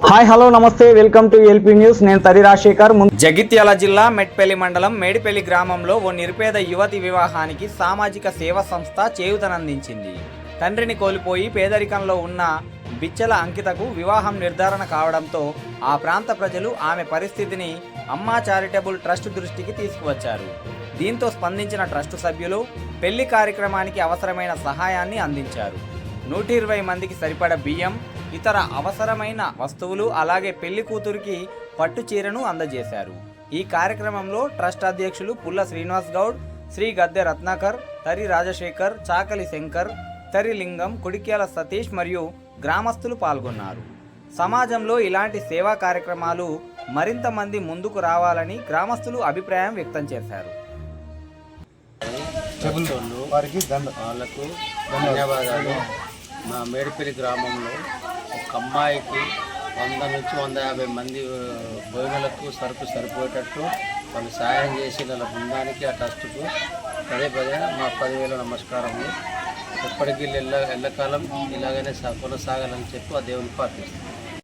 Hi hello నమస్తే welcome to LP news. నేను తరి రాజశేఖర్. జగిత్యాల జిల్లా మెట్పల్లి మండలం మేడిపల్లి గ్రామంలో ఓ నిరుపేద యువతి వివాహానికి సామాజిక సేవా సంస్థ చేయూతనందించింది. తండ్రిని కోల్పోయి పేదరికంలో ఉన్న బిచ్చల అంకితకు వివాహం నిర్ధారణ కావడంతో ఆ ప్రాంత ప్రజలు ఆమె పరిస్థితిని అమ్మా చారిటబుల్ ట్రస్ట్ దృష్టికి తీసుకువచ్చారు. దీంతో స్పందించిన ట్రస్ట్ సభ్యులు పెళ్లి కార్యక్రమానికి అవసరమైన సహాయాన్ని అందించారు. 120 మందికి సరిపడ బియ్యం, ఇతర అవసరమైన వస్తువులు, అలాగే పెళ్లి కూతురికి పట్టు చీరను అందజేశారు. ఈ కార్యక్రమంలో ట్రస్ట్ అధ్యక్షులు పుల్ల శ్రీనివాస్ గౌడ్, శ్రీ గద్దె రత్నాకర్, తరి రాజశేఖర్, చాకలి శంకర్, తరి లింగం, కుడిక్యాల సతీష్ మరియు గ్రామస్తులు పాల్గొన్నారు. సమాజంలో ఇలాంటి సేవా కార్యక్రమాలు మరింత మంది ముందుకు రావాలని గ్రామస్తులు అభిప్రాయం వ్యక్తం చేశారు. వారికి వాళ్ళకు ధన్యవాదాలు. మా మేడిపల్లి గ్రామంలో ఒక అమ్మాయికి 100 నుంచి 150 మంది భోజనాలకు సరుకు సరిపోయేటట్టు వాళ్ళు సహాయం చేసి వాళ్ళ బృందానికి ఆ ట్రస్టుకు పదే మా 10,000 నమస్కారములు. ఎప్పటికీ ఎల్లకాలం ఇలాగనే కొనసాగాలని చెప్పి ఆ దేవుని ప్రార్థిస్తాం.